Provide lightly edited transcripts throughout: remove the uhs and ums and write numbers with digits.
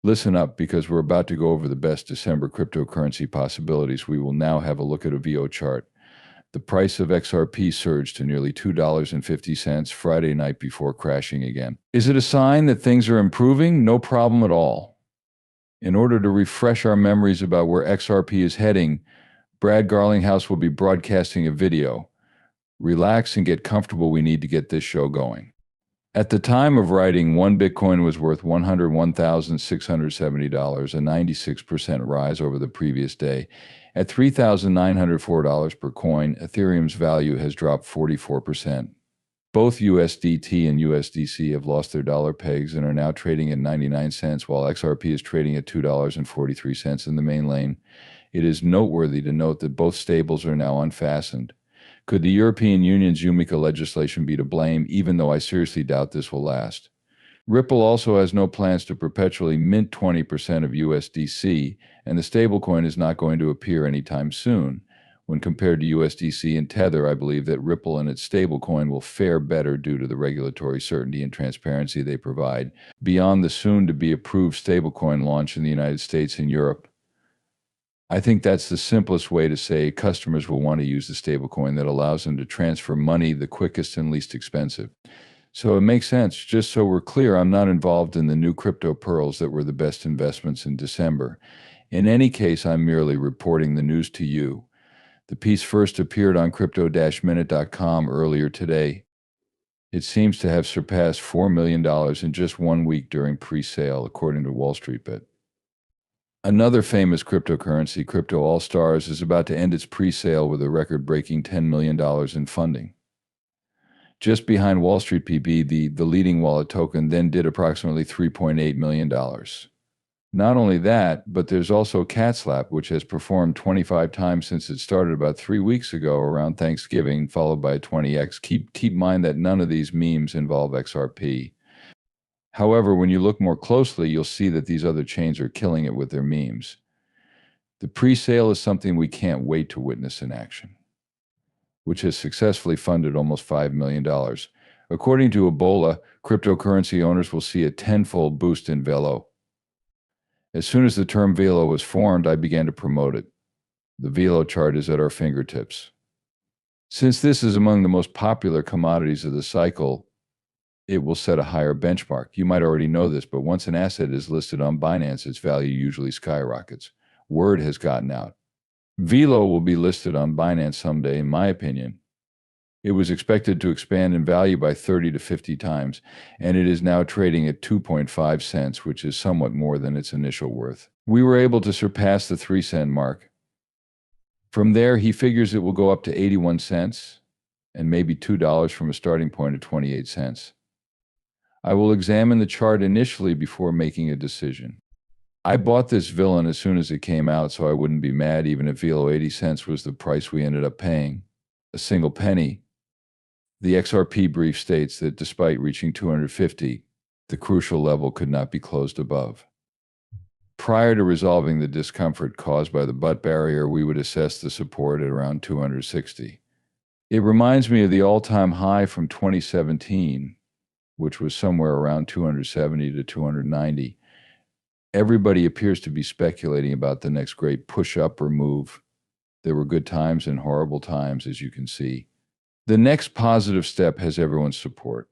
Listen up, because we're about to go over the best December cryptocurrency possibilities. We will now have a look at a VO chart. The price of XRP surged to nearly $2.50 Friday night before crashing again. Is it a sign that things are improving? No problem at all. In order to refresh our memories about where XRP is heading, Brad Garlinghouse will be broadcasting a video. Relax and get comfortable. We need to get this show going. At the time of writing, one Bitcoin was worth $101,670, a 96% rise over the previous day. At $3,904 per coin, Ethereum's value has dropped 44%. Both USDT and USDC have lost their dollar pegs and are now trading at 99 cents, while XRP is trading at $2.43 in the main lane. It is noteworthy to note that both stables are now unfastened. Could the European Union's UMICA legislation be to blame, even though I seriously doubt this will last? Ripple also has no plans to perpetually mint 20% of USDC, and the stablecoin is not going to appear anytime soon. When compared to USDC and Tether, I believe that Ripple and its stablecoin will fare better due to the regulatory certainty and transparency they provide, beyond the soon-to-be-approved stablecoin launch in the United States and Europe. I think that's the simplest way to say customers will want to use the stablecoin that allows them to transfer money the quickest and least expensive. So it makes sense. Just so we're clear, I'm not involved in the new crypto pearls that were the best investments in December. In any case, I'm merely reporting the news to you. The piece first appeared on crypto-minute.com earlier today. It seems to have surpassed $4 million in just 1 week during pre-sale, according to Wall Street Bet. Another famous cryptocurrency, Crypto All Stars, is about to end its pre-sale with a record-breaking $10 million in funding. Just behind Wall Street PB, the leading wallet token then did approximately $3.8 million. Not only that, but there's also CatSlap, which has performed 25 times since it started about 3 weeks ago around Thanksgiving, followed by 20x. Keep in mind that none of these memes involve XRP. However, when you look more closely, you'll see that these other chains are killing it with their memes. The pre-sale is something we can't wait to witness in action, which has successfully funded almost $5 million. According to Ebola, cryptocurrency owners will see a tenfold boost in Velo. As soon as the term Velo was formed, I began to promote it. The Velo chart is at our fingertips. Since this is among the most popular commodities of the cycle, it will set a higher benchmark. You might already know this, but once an asset is listed on Binance, its value usually skyrockets. Word has gotten out. Velo will be listed on Binance someday, in my opinion. It was expected to expand in value by 30 to 50 times, and it is now trading at 2.5 cents, which is somewhat more than its initial worth. We were able to surpass the 3-cent mark. From there, he figures it will go up to 81 cents and maybe $2 from a starting point of 28 cents. I will examine the chart initially before making a decision. I bought this villain as soon as it came out, so I wouldn't be mad even if Velo 80 cents was the price we ended up paying. A single penny. The XRP brief states that despite reaching 250, the crucial level could not be closed above. Prior to resolving the discomfort caused by the butt barrier, we would assess the support at around 260. It reminds me of the all-time high from 2017, which was somewhere around 270 to 290. Everybody appears to be speculating about the next great push-up or move. There were good times and horrible times, as you can see. The next positive step has everyone's support.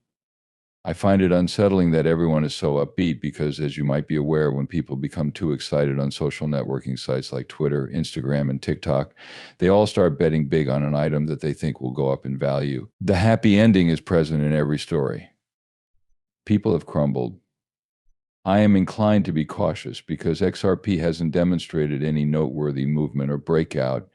I find it unsettling that everyone is so upbeat because, as you might be aware, when people become too excited on social networking sites like Twitter, Instagram, and TikTok, they all start betting big on an item that they think will go up in value. The happy ending is present in every story. People have crumbled. I am inclined to be cautious because XRP hasn't demonstrated any noteworthy movement or breakout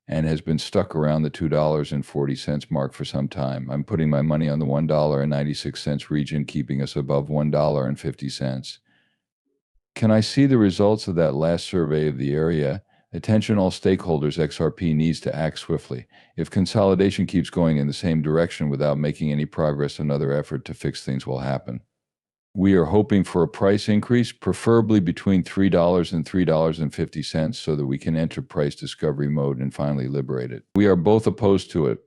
and has been stuck around the $2.40 mark for some time. I'm putting my money on the $1.96 region, keeping us above $1.50. Can I see the results of that last survey of the area? Attention all stakeholders, XRP needs to act swiftly. If consolidation keeps going in the same direction without making any progress, another effort to fix things will happen. We are hoping for a price increase, preferably between $3 and $3.50, so that we can enter price discovery mode and finally liberate it. We are both opposed to it.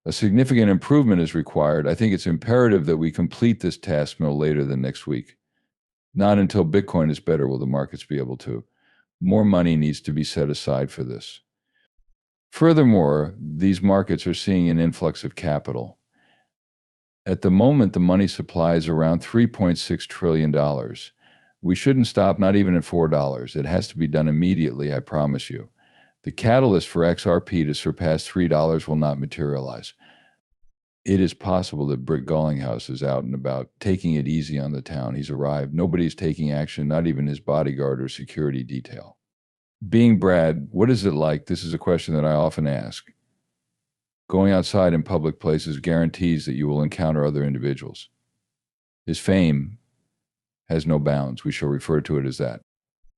A significant improvement is required. I think it's imperative that we complete this task no later than next week. Not until Bitcoin is better will the markets be able to. More money needs to be set aside for this. Furthermore, these markets are seeing an influx of capital. At the moment, the money supply is around $3.6 trillion. We shouldn't stop, not even at $4. It has to be done immediately, I promise you. The catalyst for XRP to surpass $3 will not materialize. It is possible that Garlinghouse is out and about, taking it easy on the town. He's arrived. Nobody's taking action, not even his bodyguard or security detail. Being Brad, what is it like? This is a question that I often ask. Going outside in public places guarantees that you will encounter other individuals. His fame has no bounds. We shall refer to it as that.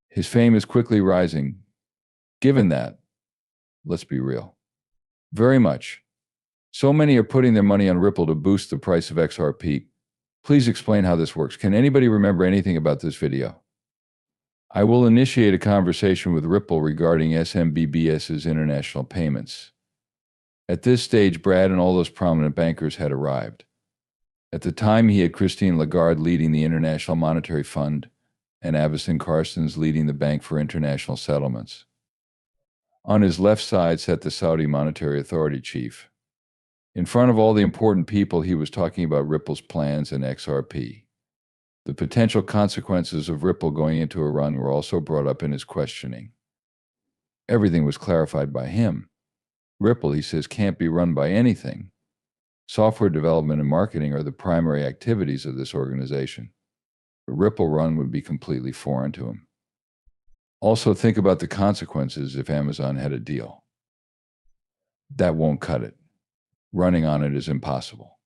His fame is quickly rising. Given that, let's be real. Very much. So many are putting their money on Ripple to boost the price of XRP. Please explain how this works. Can anybody remember anything about this video? I will initiate a conversation with Ripple regarding SMBBS's international payments. At this stage, Brad and all those prominent bankers had arrived. At the time, he had Christine Lagarde leading the International Monetary Fund and Avison Carstens leading the Bank for International Settlements. On his left side sat the Saudi Monetary Authority chief. In front of all the important people, he was talking about Ripple's plans and XRP. The potential consequences of Ripple going into a run were also brought up in his questioning. Everything was clarified by him. Ripple, he says, can't be run by anything. Software development and marketing are the primary activities of this organization. A Ripple run would be completely foreign to him. Also, think about the consequences if Amazon had a deal. That won't cut it. Running on it is impossible.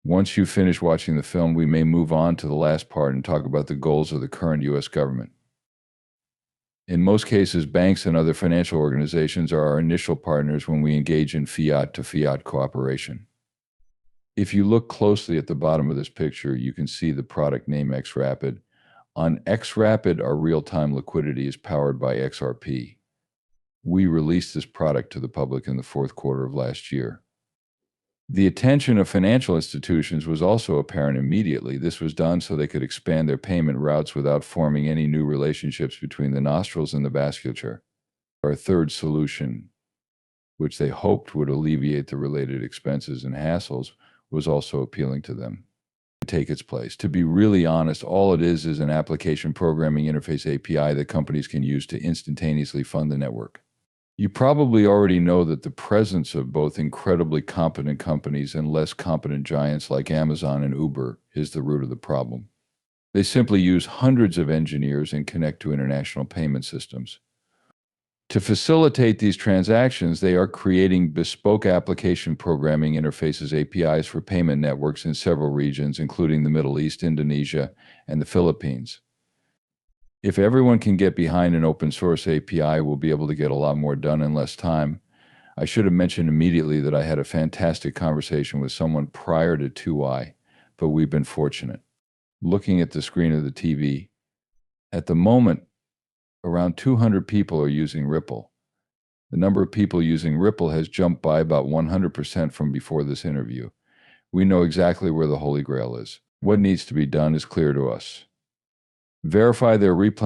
Once you finish watching the film, we may move on to the last part and talk about the goals of the current U.S. government. In most cases, banks and other financial organizations are our initial partners when we engage in fiat-to-fiat cooperation. If you look closely at the bottom of this picture, you can see the product name XRapid. On XRapid, our real-time liquidity is powered by XRP. We released this product to the public in the fourth quarter of last year. The attention of financial institutions was also apparent immediately. This was done so they could expand their payment routes without forming any new relationships between the nostrils and the vasculature. Our third solution, which they hoped would alleviate the related expenses and hassles, was also appealing to them to take its place. To be really honest, all it is an application programming interface API that companies can use to instantaneously fund the network. You probably already know that the presence of both incredibly competent companies and less competent giants like Amazon and Uber is the root of the problem. They simply use hundreds of engineers and connect to international payment systems. To facilitate these transactions, they are creating bespoke application programming interfaces APIs for payment networks in several regions, including the Middle East, Indonesia, and the Philippines. If everyone can get behind an open source API, we'll be able to get a lot more done in less time. I should have mentioned immediately that I had a fantastic conversation with someone prior to 2i, but we've been fortunate. Looking at the screen of the TV, at the moment, around 200 people are using Ripple. The number of people using Ripple has jumped by about 100% from before this interview. We know exactly where the Holy Grail is. What needs to be done is clear to us. Verify their replay